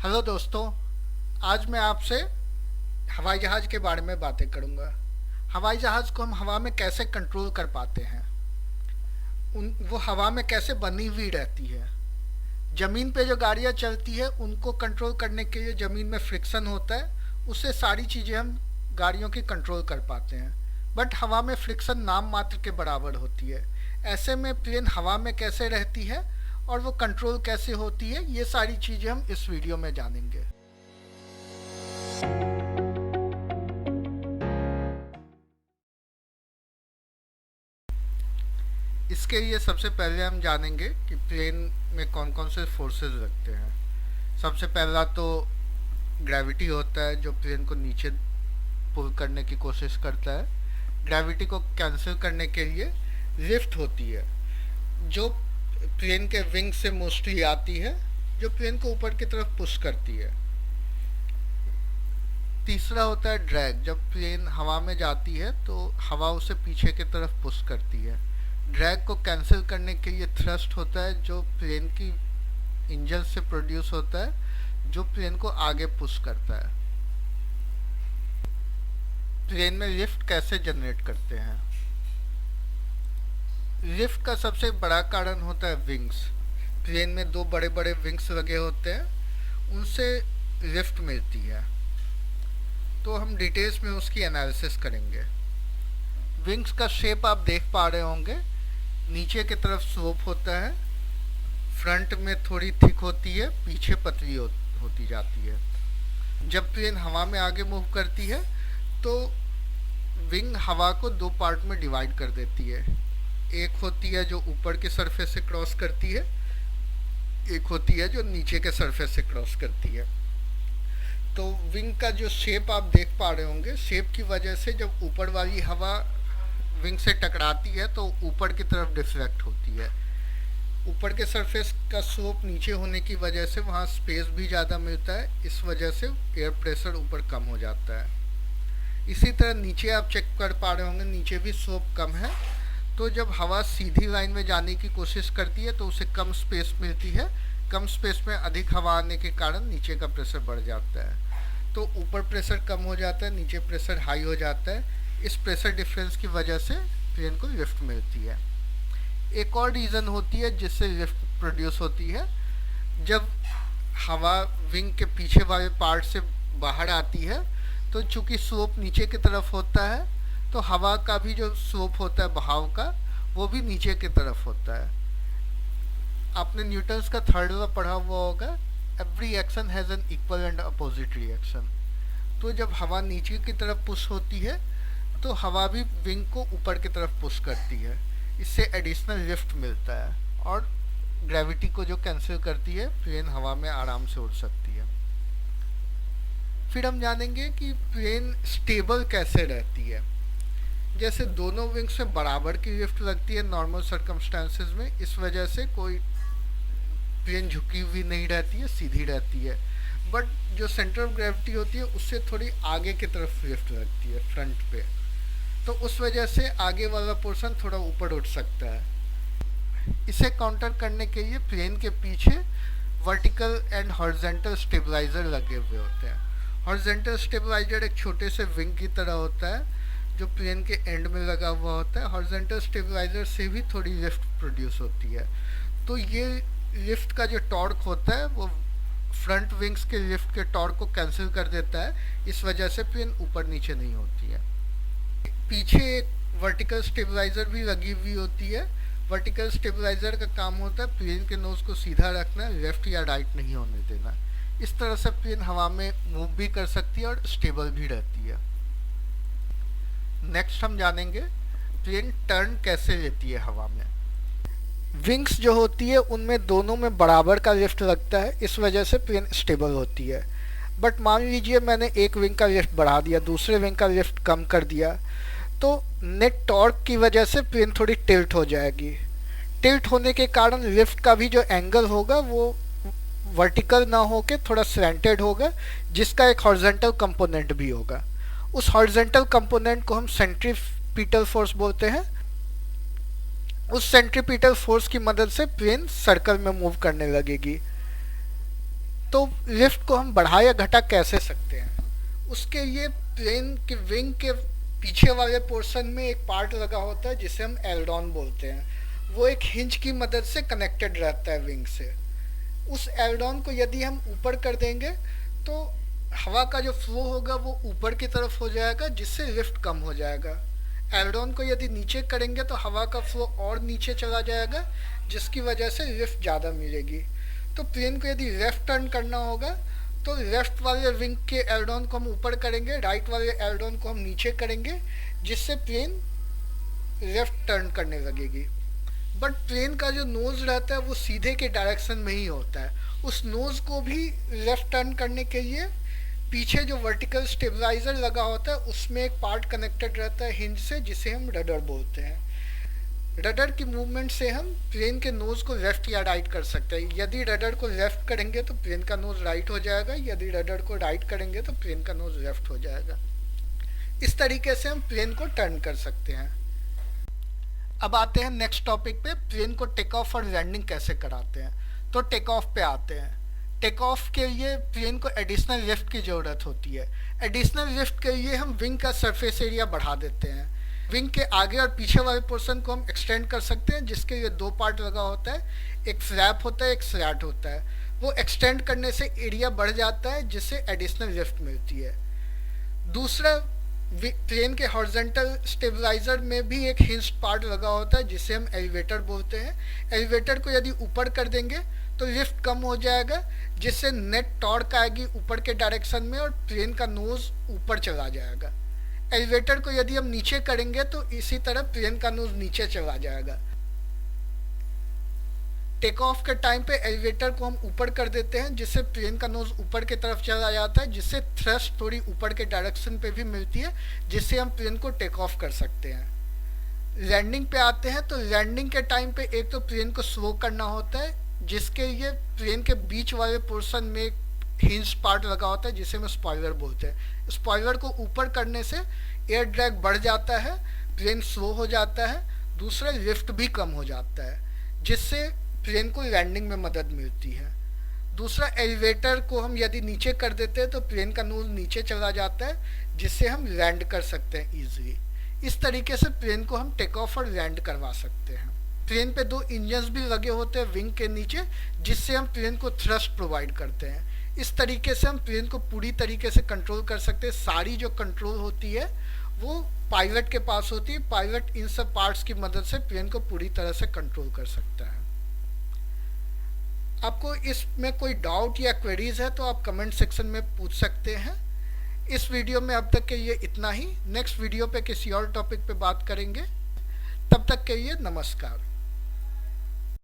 Hello दोस्तों। आज मैं आपसे हवाई जहाज़ के बारे में बातें करूंगा। हवाई जहाज़ को हम हवा में कैसे कंट्रोल कर पाते हैं, वो हवा में कैसे बनी हुई रहती है। ज़मीन पे जो गाड़ियाँ चलती है उनको कंट्रोल करने के लिए ज़मीन में फ्रिक्शन होता है, उससे सारी चीज़ें हम गाड़ियों की कंट्रोल कर पाते हैं। बट हवा में फ्रिक्शन नाम मात्र के बराबर होती है। ऐसे में प्लेन हवा में कैसे रहती है और वो कंट्रोल कैसे होती है, ये सारी चीज़ें हम इस वीडियो में जानेंगे। इसके लिए सबसे पहले हम जानेंगे कि प्लेन में कौन कौन से फोर्सेस लगते हैं। सबसे पहला तो ग्रेविटी होता है, जो प्लेन को नीचे पुल करने की कोशिश करता है। ग्रेविटी को कैंसिल करने के लिए लिफ्ट होती है, जो प्लेन के विंग से मोस्टली आती है, जो प्लेन को ऊपर की तरफ पुश करती है। तीसरा होता है ड्रैग। जब प्लेन हवा में जाती है तो हवा उसे पीछे की तरफ पुश करती है। ड्रैग को कैंसिल करने के लिए थ्रस्ट होता है, जो प्लेन की इंजन से प्रोड्यूस होता है, जो प्लेन को आगे पुश करता है। प्लेन में लिफ्ट कैसे जनरेट करते हैं? लिफ्ट का सबसे बड़ा कारण होता है विंग्स। प्लेन में दो बड़े बड़े विंग्स लगे होते हैं, उनसे लिफ्ट मिलती है। तो हम डिटेल्स में उसकी एनालिसिस करेंगे। विंग्स का शेप आप देख पा रहे होंगे। नीचे की तरफ स्लोप होता है, फ्रंट में थोड़ी थिक होती है, पीछे पतली होती जाती है। जब प्लेन हवा में आगे मूव करती है तो विंग हवा को दो पार्ट में डिवाइड कर देती है। एक होती है जो ऊपर के सरफेस से क्रॉस करती है, एक होती है जो नीचे के सरफेस से क्रॉस करती है। तो विंग का जो शेप आप देख पा रहे होंगे, शेप की वजह से जब ऊपर वाली हवा विंग से टकराती है तो ऊपर की तरफ डिफ्लेक्ट होती है। ऊपर के सरफेस का स्लोप नीचे होने की वजह से वहाँ स्पेस भी ज़्यादा मिलता है, इस वजह से एयर प्रेशर ऊपर कम हो जाता है। इसी तरह नीचे आप चेक कर पा रहे होंगे, नीचे भी स्लोप कम है। तो जब हवा सीधी लाइन में जाने की कोशिश करती है तो उसे कम स्पेस मिलती है। कम स्पेस में अधिक हवा आने के कारण नीचे का प्रेशर बढ़ जाता है। तो ऊपर प्रेशर कम हो जाता है, नीचे प्रेशर हाई हो जाता है। इस प्रेशर डिफरेंस की वजह से प्लेन को लिफ्ट मिलती है। एक और रीज़न होती है जिससे लिफ्ट प्रोड्यूस होती है। जब हवा विंग के पीछे वाले पार्ट से बाहर आती है तो चूंकि स्लोप नीचे की तरफ होता है, तो हवा का भी जो स्लोप होता है बहाव का, वो भी नीचे की तरफ होता है। आपने न्यूटन्स का थर्ड लॉ पढ़ा हुआ होगा, every action has an equal and opposite reaction. तो जब हवा नीचे की तरफ पुश होती है तो हवा भी विंग को ऊपर की तरफ पुश करती है। इससे एडिशनल लिफ्ट मिलता है और ग्रेविटी को जो कैंसिल करती है, प्लेन हवा में आराम से उड़ सकती है। फिर हम जानेंगे कि प्लेन स्टेबल कैसे रहती है। जैसे दोनों विंग्स में बराबर की लिफ्ट लगती है नॉर्मल सर्कमस्टांसेस में, इस वजह से कोई प्लेन झुकी हुई नहीं रहती है, सीधी रहती है। बट जो सेंटर ऑफ ग्रेविटी होती है उससे थोड़ी आगे की तरफ लिफ्ट लगती है, फ्रंट पे। तो उस वजह से आगे वाला पोर्शन थोड़ा ऊपर उठ सकता है। इसे काउंटर करने के लिए प्लेन के पीछे वर्टिकल एंड हॉरिजॉन्टल स्टेबलाइजर लगे हुए होते हैं। हॉरिजॉन्टल स्टेबलाइजर एक छोटे से विंग की तरह होता है, जो प्लेन के एंड में लगा हुआ होता है। हॉरिजॉन्टल स्टेबलाइजर से भी थोड़ी लिफ्ट प्रोड्यूस होती है। तो ये लिफ्ट का जो टॉर्क होता है वो फ्रंट विंग्स के लिफ्ट के टॉर्क को कैंसिल कर देता है, इस वजह से प्लेन ऊपर नीचे नहीं होती है। पीछे एक वर्टिकल स्टेबलाइजर भी लगी हुई होती है। वर्टिकल स्टेबलाइजर का काम होता है प्लेन के नोज को सीधा रखना, लेफ्ट या राइट नहीं होने देना। इस तरह से प्लेन हवा में मूव भी कर सकती है और स्टेबल भी रहती है। नेक्स्ट हम जानेंगे प्लेन टर्न कैसे लेती है हवा में। विंग्स जो होती है उनमें दोनों में बराबर का लिफ्ट लगता है, इस वजह से प्लेन स्टेबल होती है। बट मान लीजिए मैंने एक विंग का लिफ्ट बढ़ा दिया, दूसरे विंग का लिफ्ट कम कर दिया, तो नेट टॉर्क की वजह से प्लेन थोड़ी टिल्ट हो जाएगी। टिल्ट होने के कारण लिफ्ट का भी जो एंगल होगा वो वर्टिकल ना होके थोड़ा स्लैंटेड होगा, जिसका एक हॉरिजॉन्टल कंपोनेंट भी होगा। उस हॉरिजॉन्टल कंपोनेंट को हम सेंट्रीपिटल फोर्स बोलते हैं। उस सेंट्रीपिटल फोर्स की मदद से प्लेन सर्कल में मूव करने लगेगी। तो लिफ्ट को हम बढ़ा या घटा कैसे सकते हैं? उसके लिए प्लेन के विंग के पीछे वाले पोर्शन में एक पार्ट लगा होता है जिसे हम एल्डॉन बोलते हैं। वो एक हिंज की मदद से कनेक्टेड रहता है विंग से। उस एल्डॉन को यदि हम ऊपर कर देंगे तो हवा का जो फ्लो होगा वो ऊपर की तरफ हो जाएगा, जिससे लिफ्ट कम हो जाएगा। एल्डॉन को यदि नीचे करेंगे तो हवा का फ्लो और नीचे चला जाएगा, जिसकी वजह से लिफ्ट ज़्यादा मिलेगी। तो प्लेन को यदि लेफ्ट टर्न करना होगा तो लेफ्ट वाले विंग के एल्डॉन को हम ऊपर करेंगे, राइट वाले एल्डॉन को हम नीचे करेंगे, जिससे प्लेन लेफ्ट टर्न करने लगेगी। बट प्लेन का जो नोज रहता है वो सीधे के डायरेक्शन में ही होता है। उस नोज को भी लेफ्ट टर्न करने के लिए पीछे जो वर्टिकल स्टेबलाइजर लगा होता है उसमें एक पार्ट कनेक्टेड रहता है हिंज से, जिसे हम रडर बोलते हैं। रडर की मूवमेंट से हम प्लेन के नोज को लेफ्ट या राइट कर सकते हैं। यदि रडर को लेफ्ट करेंगे तो प्लेन का नोज राइट हो जाएगा, यदि रडर को राइट करेंगे तो प्लेन का नोज लेफ्ट हो जाएगा। इस तरीके से हम प्लेन को टर्न कर सकते हैं। अब आते हैं नेक्स्ट टॉपिक पे, प्लेन को टेक ऑफ और लैंडिंग कैसे कराते हैं। तो टेक ऑफ पे आते हैं। टेक ऑफ के लिए प्लेन को एडिशनल लिफ्ट की ज़रूरत होती है। एडिशनल लिफ्ट के लिए हम विंग का सरफेस एरिया बढ़ा देते हैं। विंग के आगे और पीछे वाले पोर्शन को हम एक्सटेंड कर सकते हैं, जिसके लिए दो पार्ट लगा होता है, एक फ्लैप होता है, एक स्लैट होता है। वो एक्सटेंड करने से एरिया बढ़ जाता है, जिससे एडिशनल लिफ्ट मिलती है। दूसरा, प्लेन के हॉरिजॉन्टल स्टेबलाइजर में भी एक हिंज्ड पार्ट लगा होता है, जिसे हम एलिवेटर बोलते हैं। एलिवेटर को यदि ऊपर कर देंगे तो लिफ्ट कम हो जाएगा, जिससे नेट टॉर्क आएगी ऊपर के डायरेक्शन में और प्लेन का नोज ऊपर चला जाएगा। एलिवेटर को यदि हम नीचे करेंगे तो इसी तरह प्लेन का नोज नीचे चला जाएगा। टेक ऑफ के टाइम पे एलिवेटर को हम ऊपर कर देते हैं, जिससे प्लेन का नोज ऊपर की तरफ चला जाता है, जिससे थ्रस्ट थोड़ी ऊपर के डायरेक्शन पे भी मिलती है, जिससे हम प्लेन को टेक ऑफ कर सकते हैं। लैंडिंग पे आते हैं। तो लैंडिंग के टाइम पे एक तो प्लेन को स्लो करना होता है, जिसके लिए प्लेन के बीच वाले पोर्शन में एक हिंज पार्ट लगा होता है, जिसे हम स्पॉइलर बोलते हैं। स्पॉइलर को ऊपर करने से एयर ड्रैग बढ़ जाता है, प्लेन स्लो हो जाता है, दूसरा लिफ्ट भी कम हो जाता है, जिससे प्लेन को लैंडिंग में मदद मिलती है। दूसरा, एलिवेटर को हम यदि नीचे कर देते हैं तो प्लेन का नोज नीचे चला जाता है, जिससे हम लैंड कर सकते हैं ईजिली। इस तरीके से प्लेन को हम टेक ऑफ और लैंड करवा सकते हैं। प्लेन पे दो इंजन्स भी लगे होते हैं विंग के नीचे, जिससे हम प्लेन को थ्रस्ट प्रोवाइड करते हैं। इस तरीके से हम प्लेन को पूरी तरीके से कंट्रोल कर सकते हैं। सारी जो कंट्रोल होती है वो पायलट के पास होती है। पायलट इन सब पार्ट्स की मदद से प्लेन को पूरी तरह से कंट्रोल कर सकता है। आपको इसमें कोई डाउट या क्वेरीज है तो आप कमेंट सेक्शन में पूछ सकते हैं। इस वीडियो में अब तक के लिए इतना ही। नेक्स्ट वीडियो पे किसी और टॉपिक पे बात करेंगे। तब तक के लिए नमस्कार।